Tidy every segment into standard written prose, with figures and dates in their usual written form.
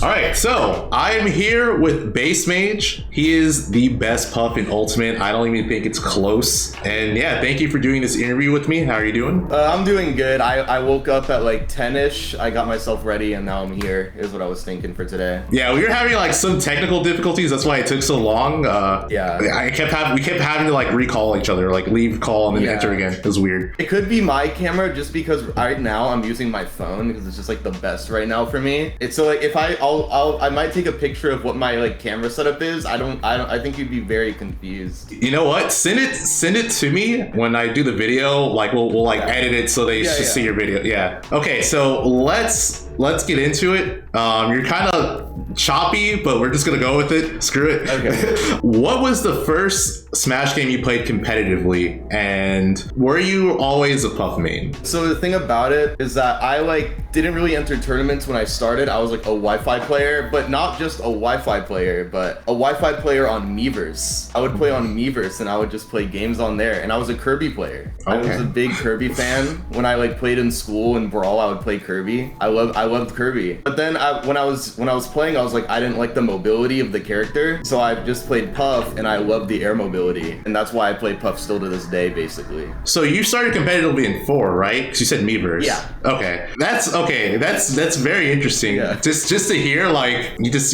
All right, so I'm here with BassMage. He is the best puff in Ultimate. I don't even think it's close. And yeah, thank you for doing this interview with me. How are you doing? I'm doing good. I woke up at like 10ish. I got myself ready and now I'm here, is what I was thinking for today. Yeah, we were having like some technical difficulties. That's why it took so long. Yeah. We kept having to like recall each other, like leave call and then enter again. It was weird. It could be my camera just because right now I'm using my phone because it's just like the best right now for me. It's so like if I might take a picture of what my like camera setup is. I think you'd be very confused. You know what? Send it to me when I do the video. Like we'll like edit it so they just see your video. Yeah. Okay, so let's get into it. You're kind of choppy, but we're just gonna go with it. Screw it. Okay. What was the first Smash game you played competitively, and were you always a puff main? So the thing about it is that I like didn't really enter tournaments when I started. I was like a Wi-Fi player, but not just a Wi-Fi player, but a Wi-Fi player on Miiverse. I would play on Miiverse and I would just play games on there, and I was a Kirby player. Okay. I was a big Kirby fan. When I like played in school and Brawl, I would play Kirby. I loved Kirby. But then when I was playing, I was like, I didn't like the mobility of the character, so I just played Puff, and I loved the air mobility, and that's why I play Puff still to this day, basically. So you started competitively in 4, right? Because you said Miiverse. Yeah. Okay. That's very interesting. Yeah. Just to hear like you just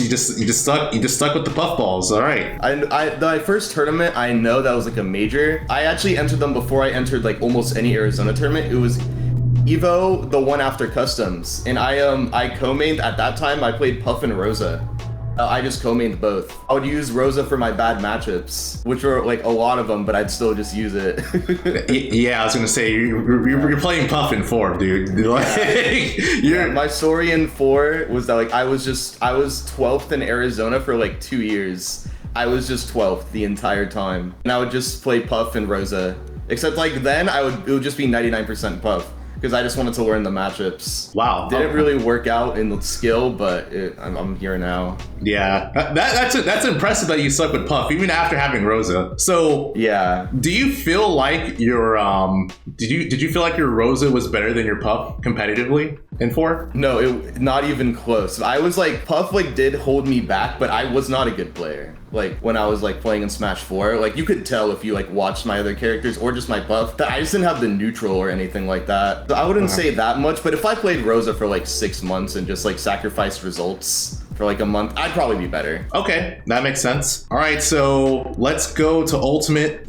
stuck with the puff balls. All right. My first tournament, I know that was like a major. I actually entered them before I entered like almost any Arizona tournament. It was Evo, the one after customs, and I co-mained at that time. I played Puff and Rosa. I just co-mained both. I would use Rosa for my bad matchups, which were like a lot of them, but I'd still just use it. Yeah, I was gonna say you're playing Puff in 4, dude. Like, my story in 4 was that like I was 12th in Arizona for like 2 years. I was just 12th the entire time, and I would just play Puff and Rosa. Except like then it would just be 99% Puff, because I just wanted to learn the matchups. Wow. Didn't really work out in the skill, but I'm here now. Yeah, that's impressive that you stuck with Puff even after having Rosa. So yeah, do you feel like your did you feel like your Rosa was better than your Puff competitively in 4? No, not even close. I was like, Puff like did hold me back, but I was not a good player. Like when I was like playing in Smash 4, like you could tell if you like watched my other characters or just my Puff that I just didn't have the neutral or anything like that. So I wouldn't say that much, but if I played Rosa for like 6 months and just like sacrificed results for like a month, I'd probably be better. Okay, that makes sense. All right, so let's go to Ultimate.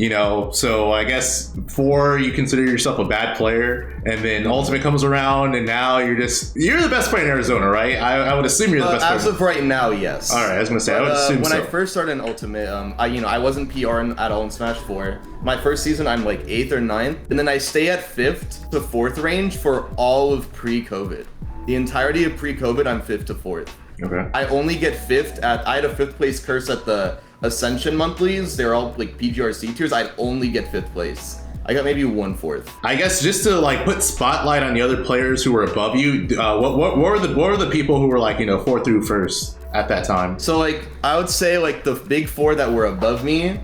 So I guess 4, you consider yourself a bad player, and then Ultimate comes around, and now you're the best player in Arizona, right? I would assume you're the best player. As of right now, yes. All right, I was gonna say, I would assume when I first started in Ultimate, I wasn't PRing at all in Smash 4. My first season, I'm like 8th or 9th, and then I stay at 5th to 4th range for all of pre-COVID. The entirety of pre-COVID, I'm 5th to 4th. Okay. I only get 5th I had a 5th place curse at the Ascension monthlies. They're all like PGRC tiers. I'd only get 5th place. I got maybe 1/4. I guess just to like put spotlight on the other players who were above you, what were the people who were like 4th through 1st at that time? So like I would say like the big 4 that were above me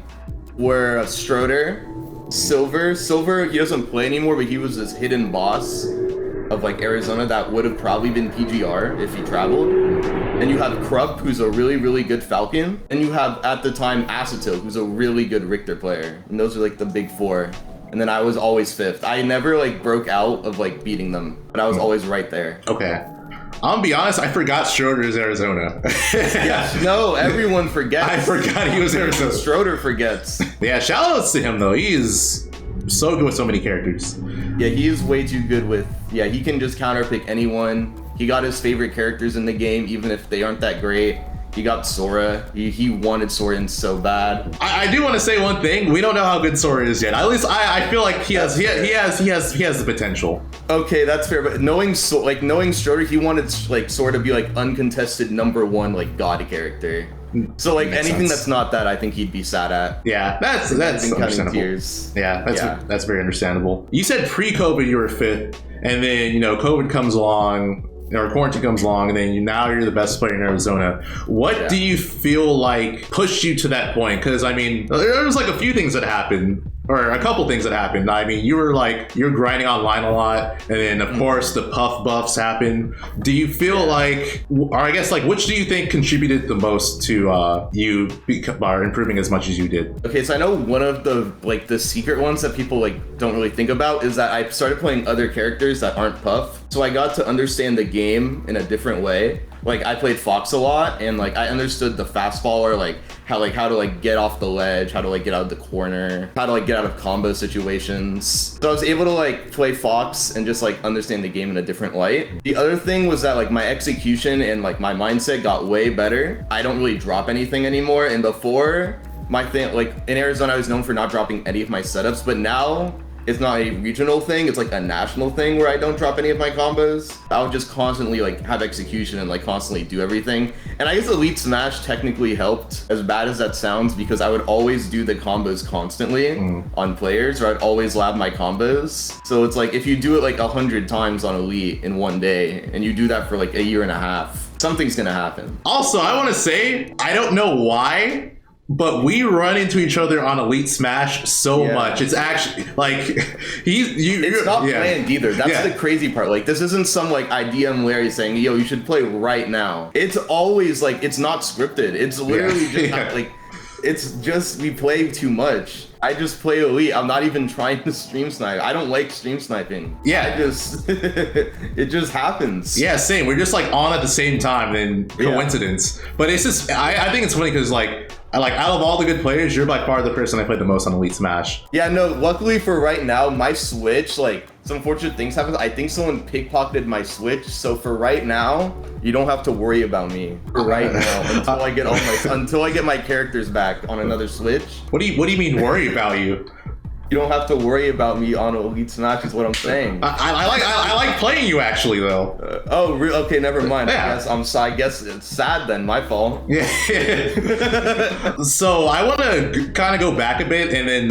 were Stroder, Silver. He doesn't play anymore, but he was this hidden boss of like Arizona that would have probably been PGR if he traveled. And you have Krupp, who's a really, really good Falcon. And you have, at the time, Acetil, who's a really good Richter player. And those are like the big 4. And then I was always 5th. I never like broke out of like beating them, but I was always right there. Okay. I'm gonna be honest, I forgot Schroeder's Arizona. Yeah, no, everyone forgets. I forgot he was Arizona. Schroeder forgets. Yeah, shout outs to him though. He is so good with so many characters. Yeah, he is way too good with, he can just counterpick anyone. He got his favorite characters in the game, even if they aren't that great. He got Sora. He wanted Sora in so bad. I do want to say one thing. We don't know how good Sora is yet. At least I feel like he has the potential. Okay, that's fair. But knowing Schroeder, he wanted like Sora to be like uncontested #1 like god character. So like anything that's not that, I think he'd be sad at. Yeah, that's understandable. Tears. Yeah, that's very understandable. You said pre-COVID you were 5th, and then COVID comes along. Or quarantine comes along, and then now you're the best player in Arizona. What do you feel like pushed you to that point? Because I mean, there was like a few things that happened or a couple things that happened. I mean, you're grinding online a lot, and then of course the puff buffs happen. Do you feel like, or I guess like, which do you think contributed the most to you improving as much as you did? Okay, so I know one of the secret ones that people like don't really think about is that I started playing other characters that aren't Puff. So I got to understand the game in a different way. Like I played Fox a lot, and like I understood the fast faller, like how to like get off the ledge, how to like get out of the corner, how to like get out of combo situations. So I was able to like play Fox and just like understand the game in a different light. The other thing was that like my execution and like my mindset got way better. I don't really drop anything anymore, and before my thing, like in Arizona, I was known for not dropping any of my setups, but now it's not a regional thing, it's like a national thing where I don't drop any of my combos. I would just constantly like have execution and like constantly do everything. And I guess Elite Smash technically helped, as bad as that sounds, because I would always do the combos constantly on players, or I'd always lab my combos. So it's like if you do it like 100 times on Elite in one day, and you do that for like a year and a half, something's gonna happen. Also, I wanna say, I don't know why, but we run into each other on Elite Smash so much. It's actually like it's not planned either. That's the crazy part. Like this isn't some like IDM Larry saying, yo, you should play right now. It's always like, it's not scripted. It's literally just like, it's just, we play too much. I just play Elite. I'm not even trying to stream snipe. I don't like stream sniping. Yeah. It just happens. Yeah, same. We're just like on at the same time, and coincidence. But it's just, I think it's funny because like out of all the good players, you're by far the person I played the most on Elite Smash. Yeah, no, luckily for right now, my Switch, like some unfortunate things happen. I think someone pickpocketed my Switch. So for right now, you don't have to worry about me for right now until I get my characters back on another Switch. What do you mean worry about you? You don't have to worry about me on Elite Smash is what I'm saying. I like playing you actually though. Okay, never mind. I guess it's sad then, my fault. Yeah. So I want to kind of go back a bit and then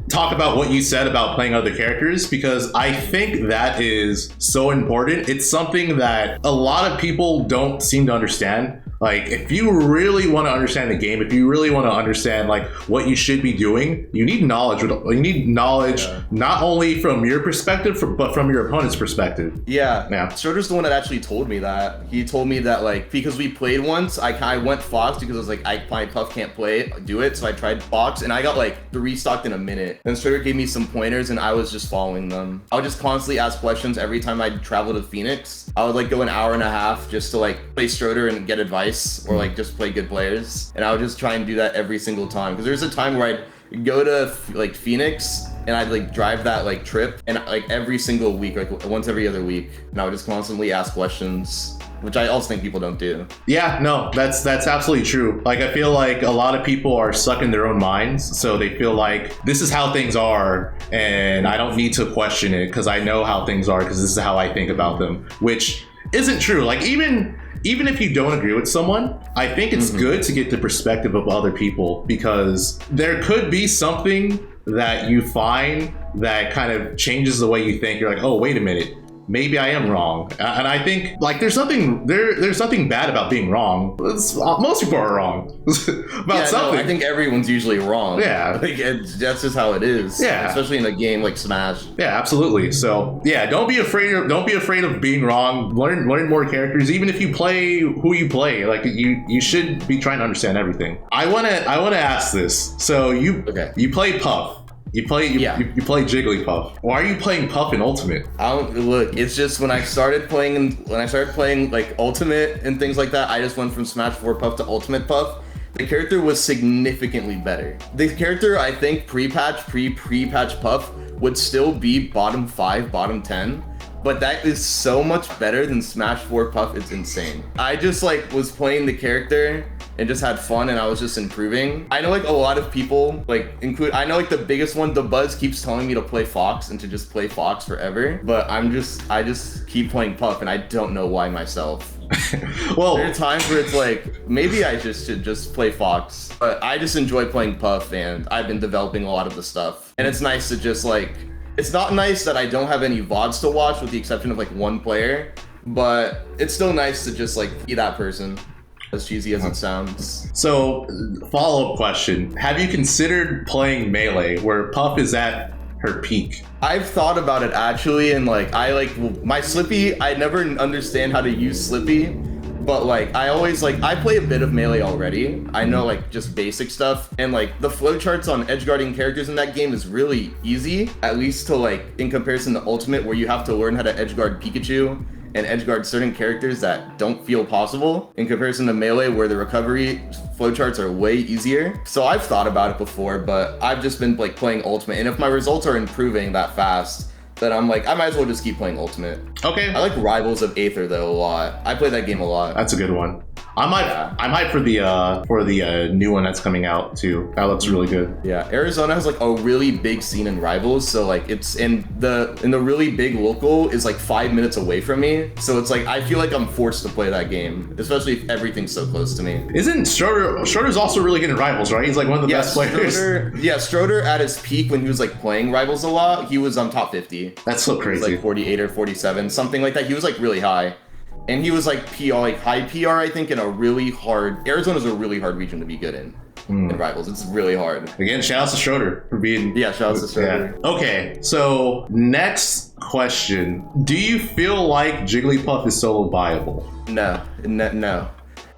talk about what you said about playing other characters, because I think that is so important. It's something that a lot of people don't seem to understand. Like, if you really want to understand the game, if you really want to understand like what you should be doing, you need knowledge. You need knowledge not only from your perspective, but from your opponent's perspective. Yeah. Schroeder's the one that actually told me that. He told me that like, because we played once, I went Fox because I was like, my Puff can't do it. So I tried Fox and I got like 3 stocked in a minute. Then Schroeder gave me some pointers and I was just following them. I would just constantly ask questions every time I'd travel to Phoenix. I would like go an hour and a half just to like play Schroeder and get advice, or like just play good players. And I would just try and do that every single time. Because there's a time where I'd go to like Phoenix and I'd like drive that like trip, and like every single week, like once every other week, and I would just constantly ask questions, which I also think people don't do. Yeah, no, that's absolutely true. Like, I feel like a lot of people are stuck in their own minds, so they feel like this is how things are, and I don't need to question it because I know how things are because this is how I think about them, which isn't true. Like, even if you don't agree with someone, I think it's good to get the perspective of other people, because there could be something that you find that kind of changes the way you think. You're like, oh, wait a minute, maybe I am wrong. And I think like there's nothing bad about being wrong. Most people are wrong about something. No, I think everyone's usually wrong. Yeah, like that's just how it is. Yeah, especially in a game like Smash. Yeah, absolutely. So yeah, don't be afraid of being wrong. Learn more characters. Even if you play who you play, like you should be trying to understand everything. I wanna ask this. So you play Puff. You play Jigglypuff. Why are you playing Puff in Ultimate? Look, it's just when I started playing like Ultimate and things like that, I just went from Smash 4 Puff to Ultimate Puff. The character was significantly better. The character, I think, pre-patch Puff would still be bottom 5, bottom 10. But that is so much better than Smash 4 Puff. It's insane. I just like was playing the character and just had fun, and I was just improving. I know like a lot of people I know like the biggest one, the Buzz keeps telling me to play Fox and to just play Fox forever, but I just keep playing Puff and I don't know why myself. Well, there are times where it's like, maybe I just should just play Fox, but I just enjoy playing Puff, and I've been developing a lot of the stuff, and it's nice to just like, it's not nice that I don't have any VODs to watch with the exception of like one player, but it's still nice to just like be that person. as cheesy as it sounds. So, follow-up question. Have you considered playing Melee, where Puff is at her peak? I've thought about it actually, and like my Slippy, I never understand how to use Slippy, but like I play a bit of Melee already. I know like just basic stuff, and like the flowcharts on edgeguarding characters in that game is really easy, at least to like in comparison to Ultimate, where you have to learn how to edgeguard Pikachu and edgeguard certain characters that don't feel possible in comparison to Melee, where the recovery flowcharts are way easier. So I've thought about it before, but I've just been like playing Ultimate, and if my results are improving that fast, then I'm like, I might as well just keep playing Ultimate. Okay. I like Rivals of Aether though a lot. I play that game a lot. That's a good one. I'm hyped for the new one that's coming out too. That looks really good. Yeah, Arizona has like a really big scene in Rivals, so like it's in the really big local is like 5 minutes away from me. So it's like I feel like I'm forced to play that game, especially if everything's so close to me. Isn't Schroeder's also really good in Rivals, right? He's like one of the best players. Schroeder at his peak when he was like playing Rivals a lot, he was on top 50. That's so crazy. He was like 48 or 47, something like that. He was like really high. And he was like PR, like high PR, I think, in a really hard. Arizona's a really hard region to be good in Rivals. It's really hard. Again, shout out to Schroeder for being. Yeah, shout out to Schroeder. Yeah. Okay, so next question: do you feel like Jigglypuff is solo viable? No.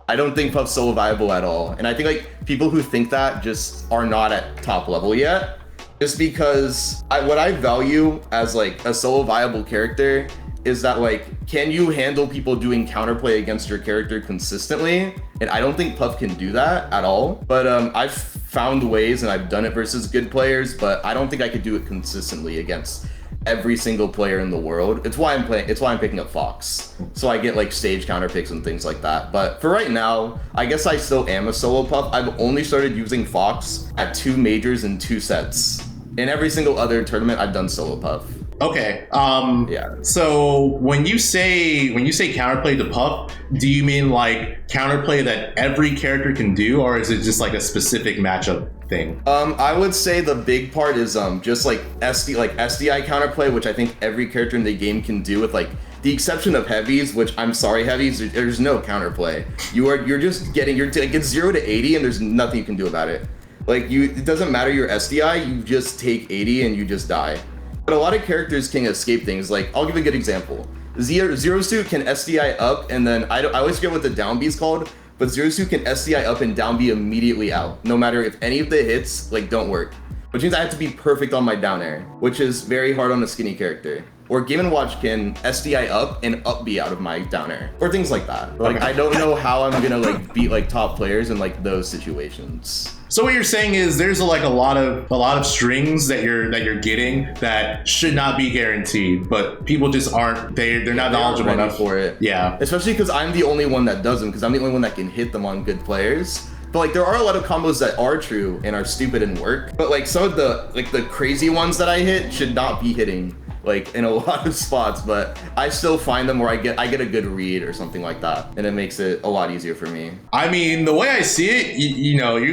I don't think Puff's solo viable at all. And I think like people who think that just are not at top level yet. Just because what I value as like a solo viable character is that like, can you handle people doing counterplay against your character consistently? And I don't think Puff can do that at all. But I've found ways and I've done it versus good players, but I don't think I could do it consistently against every single player in the world. It's why I'm picking up Fox. So I get like stage counter picks and things like that. But for right now, I guess I still am a solo Puff. I've only started using Fox at 2 majors and 2 sets. In every single other tournament, I've done solo Puff. Okay. Yeah. So when you say counterplay to Puff, do you mean like counterplay that every character can do, or is it just like a specific matchup thing? I would say the big part is just like SDI counterplay, which I think every character in the game can do, with like the exception of heavies, which I'm sorry, heavies, there's no counterplay. You're just getting it's 0 to 80 and there's nothing you can do about it. Like it doesn't matter your SDI, you just take 80 and you just die. But a lot of characters can escape things. Like, I'll give a good example. Zero Suit can SDI up, and then I always forget what the down B is called, but Zero Suit can SDI up and down B immediately out, no matter if any of the hits like don't work. Which means I have to be perfect on my down air, which is very hard on a skinny character. Or Game & Watch can SDI up and up B out of my down air, or things like that. Like, I don't know how I'm gonna like beat like top players in like those situations. So what you're saying is there's like a lot of strings that you're getting that should not be guaranteed, but people just aren't they're not knowledgeable enough for it. Yeah. Especially because I'm the only one that does them, because I'm the only one that can hit them on good players. But like there are a lot of combos that are true and are stupid and work. But like some of the crazy ones that I hit should not be hitting like in a lot of spots, but I still find them where I get a good read or something like that, and it makes it a lot easier for me. I mean, the way I see it, you know, you're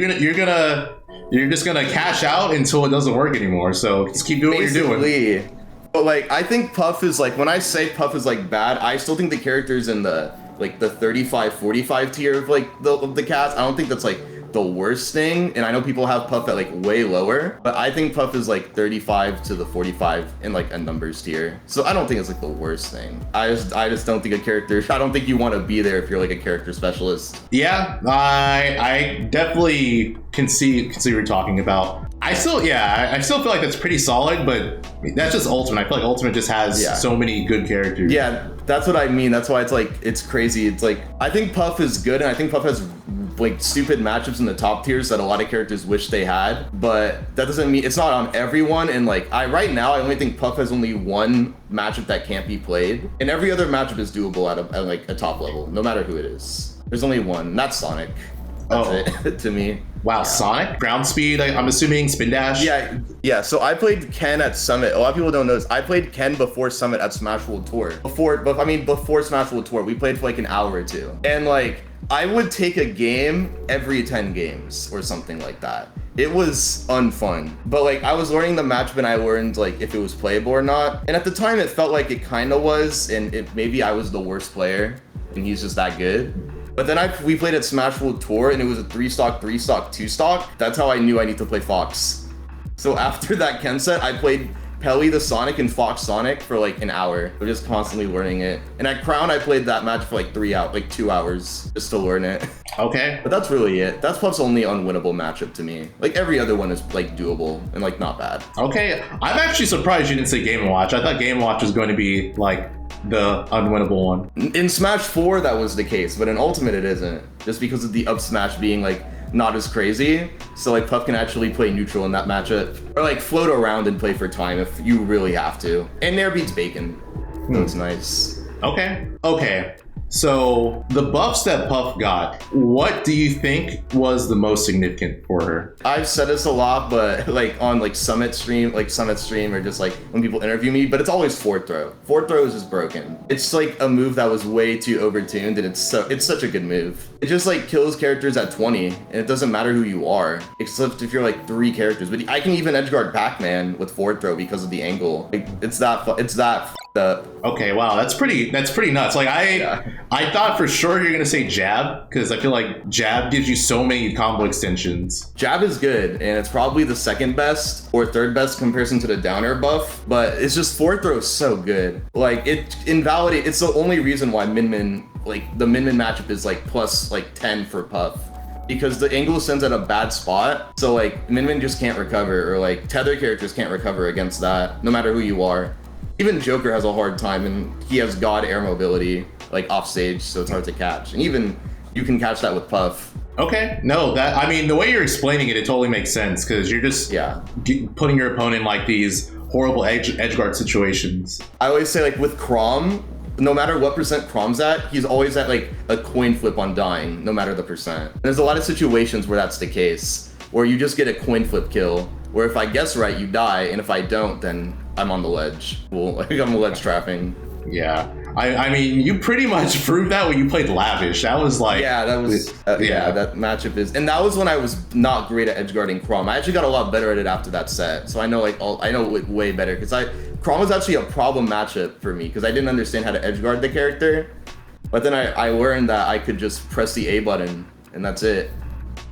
just gonna cash out until it doesn't work anymore. So just keep doing what you're doing. But like I think Puff is like, when I say Puff is like bad, I still think the character's in the 35-45 tier of like the cast. I don't think that's like the worst thing, and I know people have Puff at like way lower, but I think Puff is like 35 to the 45 in like a numbers tier. So I don't think it's like the worst thing. I just don't think I don't think you want to be there if you're like a character specialist. Yeah, I definitely can see what you're talking about. I still feel like that's pretty solid, but that's just Ultimate. I feel like Ultimate just has so many good characters. Yeah, that's what I mean. That's why it's crazy. It's like, I think Puff is good, and I think Puff has like stupid matchups in the top tiers that a lot of characters wish they had, but that doesn't mean it's not on everyone. And like right now I only think Puff has only one matchup that can't be played, and every other matchup is doable at like a top level, no matter who it is. There's only one, and that's Sonic. That's it to me. Wow, yeah. Sonic? Ground speed, I'm assuming spin dash? Yeah, so I played Ken at Summit. A lot of people don't know this. I played Ken before Summit at Smash World Tour. Before Smash World Tour, we played for like an hour or two. And like, I would take a game every 10 games or something like that. It was unfun. But like, I was learning the matchup, and I learned like if it was playable or not. And at the time it felt like it kind of was, and maybe I was the worst player and he's just that good. But then we played at Smash World Tour, and it was a 3-stock, 3-stock, 2-stock. That's how I knew I need to play Fox. So after that Ken set, I played Pelly the Sonic and Fox Sonic for like an hour. I'm just constantly learning it. And at Crown, I played that match for like 2 hours just to learn it. Okay. But that's really it. That's Puff's only unwinnable matchup to me. Like every other one is like doable and like not bad. Okay. I'm actually surprised you didn't say Game & Watch. I thought Game & Watch was going to be like the unwinnable one. In Smash 4, that was the case, but in Ultimate, it isn't. Just because of the up smash being like not as crazy. So like Puff can actually play neutral in that matchup, or like float around and play for time if you really have to. And Nair beats Bacon. So it's nice. Okay. Okay. So the buffs that Puff got, what do you think was the most significant for her? I've said this a lot, but like on like Summit stream or just like when people interview me, but it's always forward throw. Forward throw is just broken. It's like a move that was way too overtuned, and it's such a good move. It just like kills characters at 20, and it doesn't matter who you are, except if you're like 3 characters. But I can even edgeguard Pac-Man with forward throw because of the angle. Like it's that up. Okay, wow, that's pretty nuts. Like I thought for sure you're gonna say jab, because I feel like jab gives you so many combo extensions. Jab is good, and it's probably the second best or third best comparison to the downer buff, but it's just forward throw is so good. Like it's the only reason why like the Min matchup is like plus like 10 for Puff. Because the angle sends at a bad spot, so like Min just can't recover, or like tether characters can't recover against that, no matter who you are. Even Joker has a hard time, and he has god air mobility, like off stage, so it's hard to catch. And even you can catch that with Puff. Okay, no, I mean, the way you're explaining it, it totally makes sense, because you're just putting your opponent in like these horrible edgeguard situations. I always say like with Chrom, no matter what percent Chrom's at, he's always at like a coin flip on dying, no matter the percent. And there's a lot of situations where that's the case, where you just get a coin flip kill, where if I guess right, you die, and if I don't, then I'm on the ledge. Well, like I'm ledge trapping. Yeah. I mean, you pretty much proved that when you played Lavish. That was like... Yeah, that was... that matchup is... And that was when I was not great at edgeguarding Chrom. I actually got a lot better at it after that set. So I know I know it way better. Because Chrom was actually a problem matchup for me, because I didn't understand how to edgeguard the character. But then I learned that I could just press the A button, and that's it.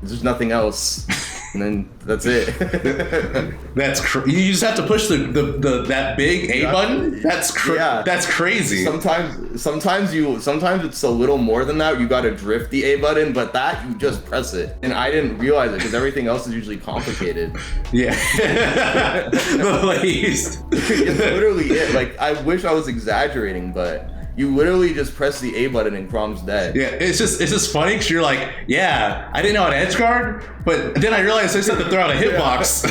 There's nothing else. And then that's it. You just have to push that big A button. That's crazy. Sometimes it's a little more than that. You gotta drift the A button, but that you just press it. And I didn't realize it because everything else is usually complicated. Yeah. The least. It's literally it. Like I wish I was exaggerating, but you literally just press the A button and Chrom's dead. Yeah, it's just funny because you're like, yeah, I didn't know how to edgeguard, but then I realized I just had to throw out a hitbox.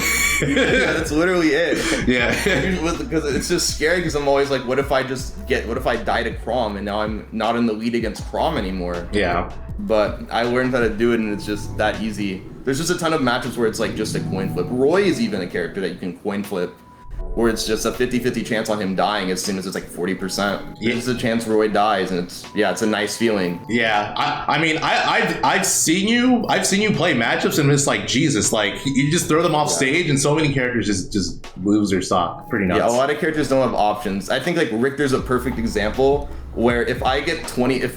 Yeah, that's literally it. Yeah. Because it's just scary because I'm always like, what if I die to Chrom and now I'm not in the lead against Chrom anymore? Yeah. But I learned how to do it, and it's just that easy. There's just a ton of matchups where it's like just a coin flip. Roy is even a character that you can coin flip, where it's just a 50-50 chance on him dying as soon as it's like 40%. There's a chance Roy dies, and it's a nice feeling. Yeah, I mean, I've seen you play matchups, and it's like, Jesus, like you just throw them off stage, and so many characters just lose their stock. Pretty nuts. Yeah, a lot of characters don't have options. I think like Richter's a perfect example, where if I get 20, if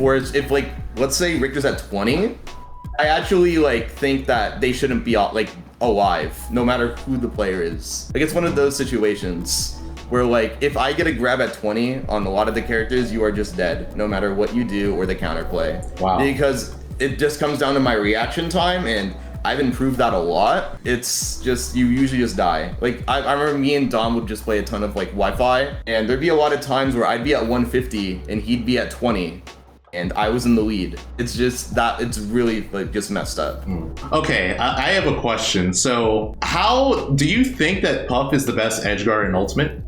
like let's say Richter's at 20, I actually like think that they shouldn't be like alive, no matter who the player is. Like it's one of those situations where like if I get a grab at 20 on a lot of the characters, you are just dead, no matter what you do or the counterplay. Wow. Because it just comes down to my reaction time, and I've improved that a lot. It's just, you usually just die. Like I remember me and Dom would just play a ton of like Wi-Fi, and there'd be a lot of times where I'd be at 150 and he'd be at 20. And I was in the lead. It's just that it's really like just messed up. Okay, I have a question. So how do you think that Puff is the best edgeguard in Ultimate?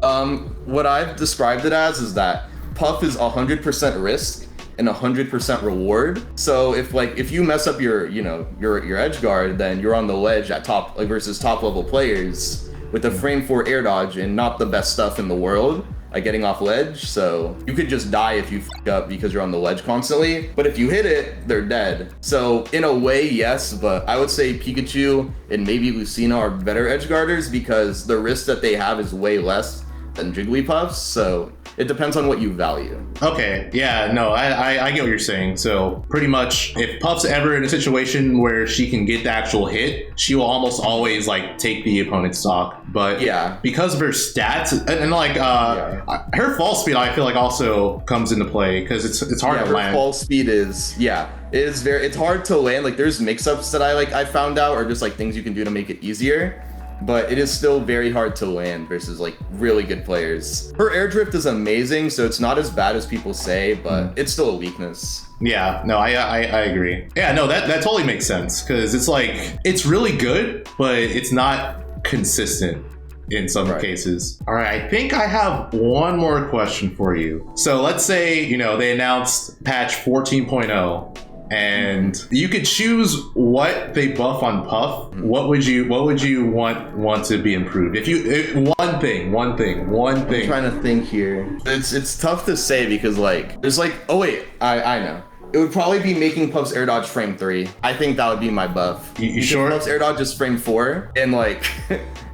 What I've described it as is that Puff is 100% risk and 100% reward. So if you mess up your edgeguard, then you're on the ledge at top, like versus top level players with a frame 4 air dodge and not the best stuff in the world, like getting off ledge. So you could just die if you f up because you're on the ledge constantly, but if you hit it, they're dead. So in a way, yes, but I would say Pikachu and maybe Lucina are better edgeguarders because the risk that they have is way less than Jigglypuff's. So it depends on what you value. Okay, yeah, no, I get what you're saying. So pretty much, if Puff's ever in a situation where she can get the actual hit, she will almost always like take the opponent's stock. But yeah, because of her stats and like her fall speed, I feel like also comes into play because it's hard to land. Her fall speed is it's hard to land. Like there's mix-ups that I found out, or just like things you can do to make it easier. But it is still very hard to land versus like really good players. Her air drift is amazing, so it's not as bad as people say, but it's still a weakness. Yeah, no, I agree. Yeah, no, that totally makes sense because it's like it's really good, but it's not consistent in some cases. All right, I think I have one more question for you. So let's say, they announced patch 14.0. and you could choose what they buff on Puff. What would you want to be improved? One thing. I'm trying to think here. It's tough to say because like there's like, oh wait, I know. It would probably be making Puff's air dodge frame 3. I think that would be my buff. You sure? Puff's air dodge is frame 4, and like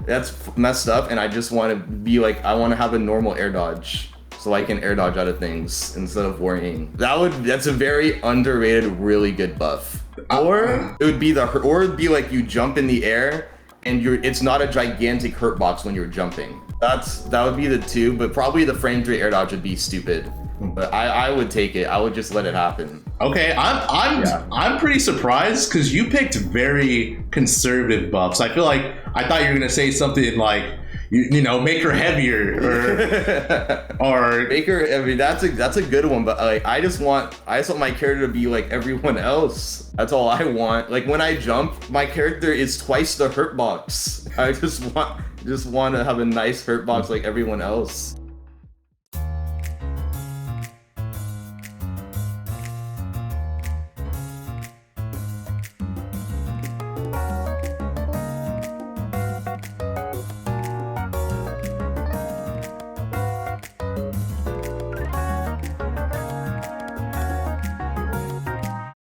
that's messed up. And I just want to be like, I want to have a normal air dodge, so I can air dodge out of things instead of worrying. That's a very underrated, really good buff. Or it would be like you jump in the air and it's not a gigantic hurt box when you're jumping. That would be the two, but probably the frame 3 air dodge would be stupid. But I would take it. I would just let it happen. Okay, I'm pretty surprised because you picked very conservative buffs. I feel like I thought you were gonna say something like, make her heavier or make her. I mean, that's a good one. But like, I just want my character to be like everyone else. That's all I want. Like when I jump, my character is twice the hurt box. I just want to have a nice hurt box like everyone else.